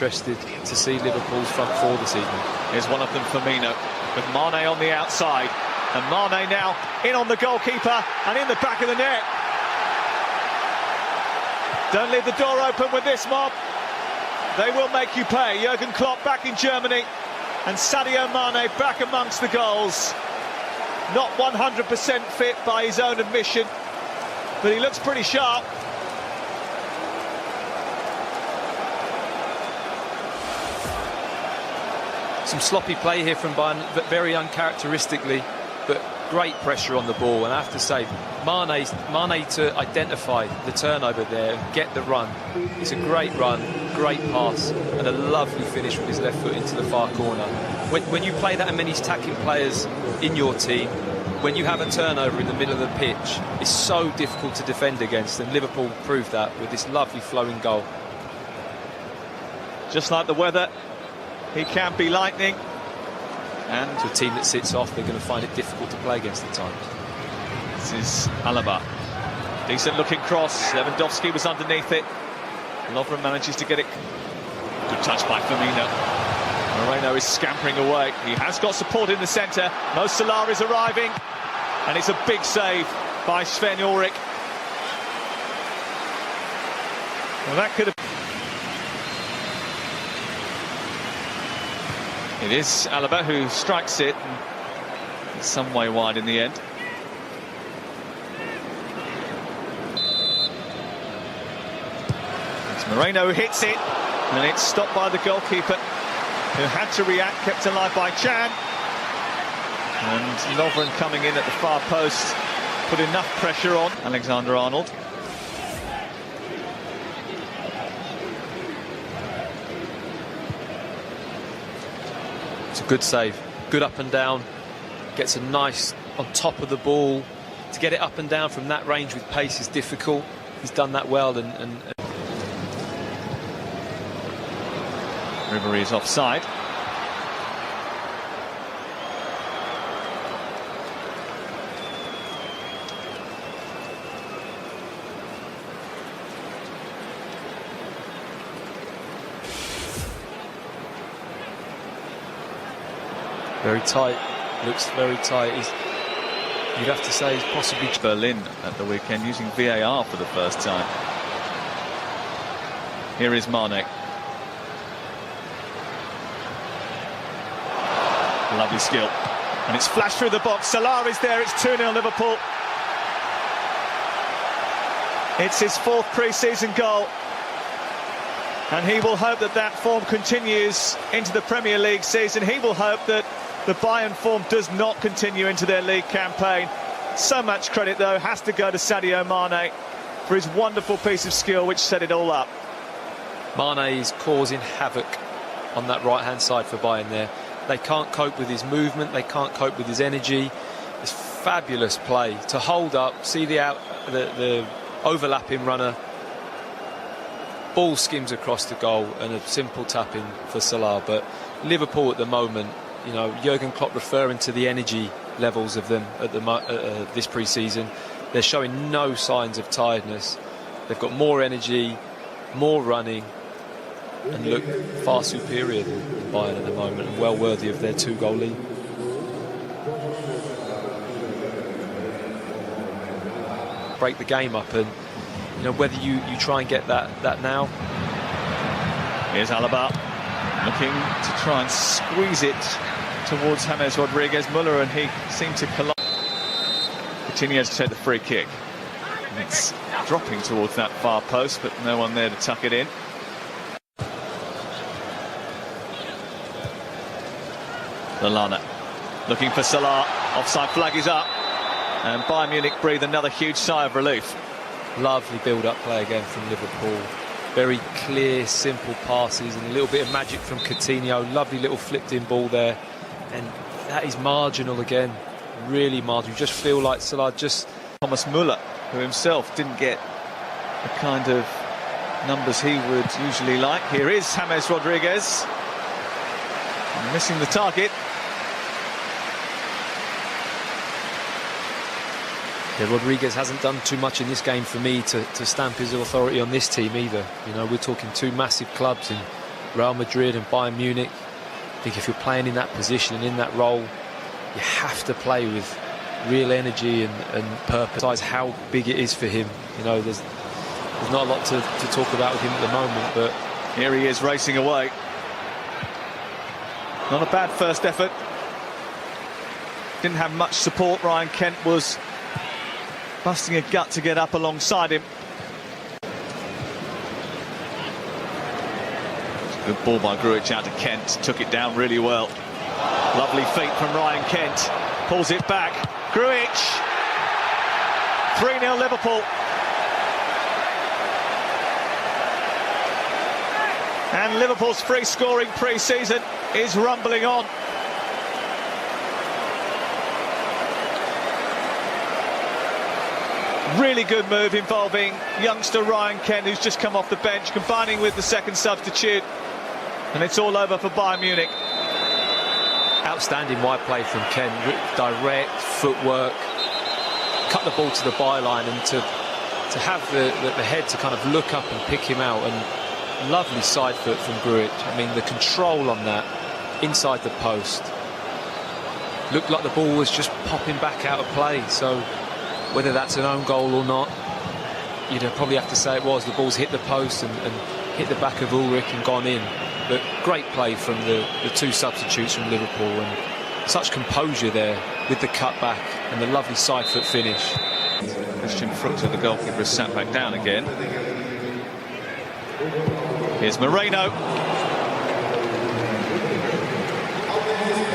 Interested to see Liverpool's front four this evening. Here's one of them, Firmino, with Mane on the outside. And Mane now in on the goalkeeper and in the back of the net. Don't leave the door open with this mob. They will make you pay. Jurgen Klopp back in Germany and Sadio Mane back amongst the goals. Not 100% fit by his own admission, but he looks pretty sharp. Some sloppy play here from Bayern, but very uncharacteristically, but great pressure on the ball. And I have to say, Mane to identify the turnover there and get the run. It's a great run, great pass, and a lovely finish with his left foot into the far corner. When you play that many attacking players in your team, when you have a turnover in the middle of the pitch, it's so difficult to defend against, and Liverpool proved that with this lovely flowing goal. Just like the weather, he can be lightning. And to a team that sits off, they're going to find it difficult to play against at times. This is Alaba. Decent looking cross. Lewandowski was underneath it. Lovren manages to get it. Good touch by Firmino. Moreno is scampering away. He has got support in the centre. Mo Salah is arriving. And it's a big save by Sven Ulrich. Well, that could have... It is Alaba who strikes it. It's some way wide in the end. It's Moreno who hits it, and it's stopped by the goalkeeper, who had to react, kept alive by Can. And Lovren coming in at the far post, put enough pressure on Alexander-Arnold. It's a good save, good up and down, gets a nice on top of the ball. To get it up and down from that range with pace is difficult. He's done that well. And Ribéry is offside. Very tight, looks very tight. You'd have to say he's possibly... Berlin at the weekend using VAR for the first time. Here is Mane. Lovely skill. And it's flashed through the box. Salah is there. It's 2-0 Liverpool. It's his fourth pre-season goal. And he will hope that that form continues into the Premier League season. He will hope that the Bayern form does not continue into their league campaign. So much credit, though, has to go to Sadio Mane for his wonderful piece of skill which set it all up. Mane is causing havoc on that right-hand side for Bayern there. They can't cope with his movement, they can't cope with his energy. It's fabulous play to hold up, see the overlapping runner. Ball skims across the goal and a simple tap in for Salah. But Liverpool at the moment, you know, Jurgen Klopp referring to the energy levels of them at this pre-season. They're showing no signs of tiredness. They've got more energy, more running, and look far superior than Bayern at the moment, and well worthy of their 2-goal lead. Break the game up, and you know, whether you try and get that now. Here's Alaba looking to try and squeeze it towards James Rodriguez. Müller, and he seemed to collide. Continues to take the free kick. And it's dropping towards that far post, but no one there to tuck it in. Lallana looking for Salah. Offside flag is up, and Bayern Munich breathe another huge sigh of relief. Lovely build-up play again from Liverpool. Very clear, simple passes, and a little bit of magic from Coutinho. Lovely little flipped-in ball there, and that is marginal again. Really marginal. You just feel like Salah just... Thomas Müller, who himself didn't get the kind of numbers he would usually like. Here is James Rodriguez. Missing the target. Yeah, Rodriguez hasn't done too much in this game for me to stamp his authority on this team either. You know, we're talking two massive clubs in Real Madrid and Bayern Munich. I think if you're playing in that position and in that role, you have to play with real energy and purpose. How big it is for him. You know, there's not a lot to talk about with him at the moment, but here he is racing away. Not a bad first effort. Didn't have much support. Ryan Kent was busting a gut to get up alongside him. Good ball by Grujic out to Kent. Took it down really well. Lovely feet from Ryan Kent. Pulls it back. Grujic. 3-0 Liverpool. And Liverpool's free scoring pre-season is rumbling on. Really good move involving youngster Ryan Kent, who's just come off the bench, combining with the second substitute. And it's all over for Bayern Munich. Outstanding wide play from Kent. Direct footwork. Cut the ball to the byline, and to have the head to kind of look up and pick him out. And lovely side foot from Grujic. I mean, the control on that inside the post. Looked like the ball was just popping back out of play. So whether that's an own goal or not, you'd probably have to say it was. The ball's hit the post and hit the back of Ulrich and gone in. But great play from the two substitutes from Liverpool, and such composure there with the cutback and the lovely side foot finish. Christian Fruchter, the goalkeeper, has sat back down again. Here's Moreno.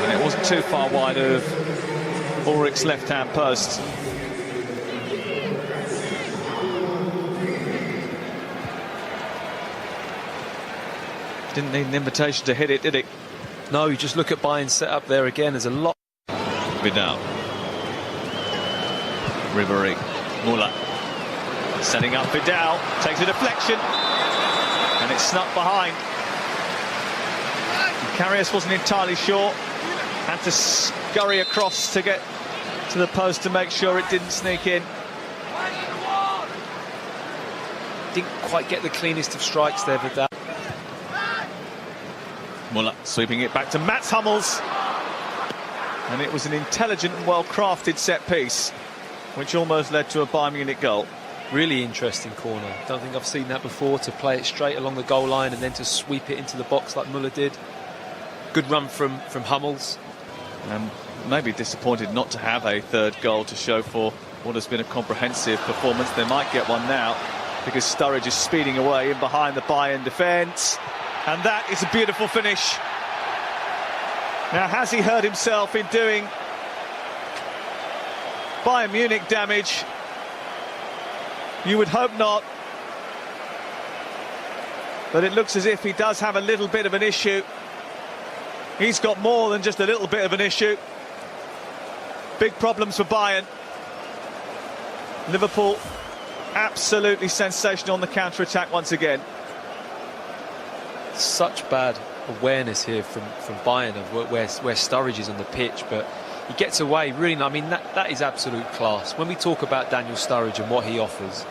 And it wasn't too far wide of Ulrich's left-hand post. Didn't need an invitation to hit it, did it? No, you just look at Bayern's set up there again. There's a lot. Vidal. Ribéry. Muller. Setting up Vidal. Takes a deflection. And it's snuck behind. Karius wasn't entirely sure. Had to scurry across to get to the post to make sure it didn't sneak in. Didn't quite get the cleanest of strikes there, Vidal. Muller sweeping it back to Mats Hummels. And it was an intelligent and well-crafted set piece, which almost led to a Bayern Munich goal. Really interesting corner. Don't think I've seen that before, to play it straight along the goal line and then to sweep it into the box like Muller did. Good run from Hummels. And maybe disappointed not to have a third goal to show for what has been a comprehensive performance. They might get one now, because Sturridge is speeding away in behind the Bayern defence. And that is a beautiful finish. Now, has he hurt himself in doing Bayern Munich damage? You would hope not. But it looks as if he does have a little bit of an issue. He's got more than just a little bit of an issue. Big problems for Bayern. Liverpool absolutely sensational on the counter-attack once again. Such bad awareness here from Bayern of where Sturridge is on the pitch, but he gets away really. I mean, that is absolute class. When we talk about Daniel Sturridge and what he offers,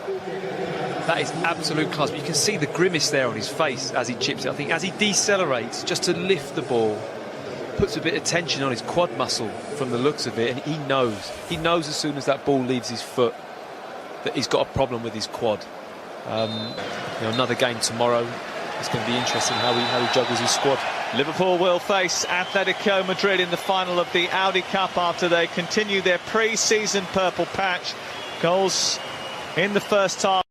that is absolute class. But you can see the grimace there on his face as he chips it. I think as he decelerates just to lift the ball, puts a bit of tension on his quad muscle from the looks of it, and he knows as soon as that ball leaves his foot that he's got a problem with his quad. Another game tomorrow. It's going to be interesting how he juggles his squad. Liverpool will face Atletico Madrid in the final of the Audi Cup after they continue their pre-season purple patch. Goals in the first half.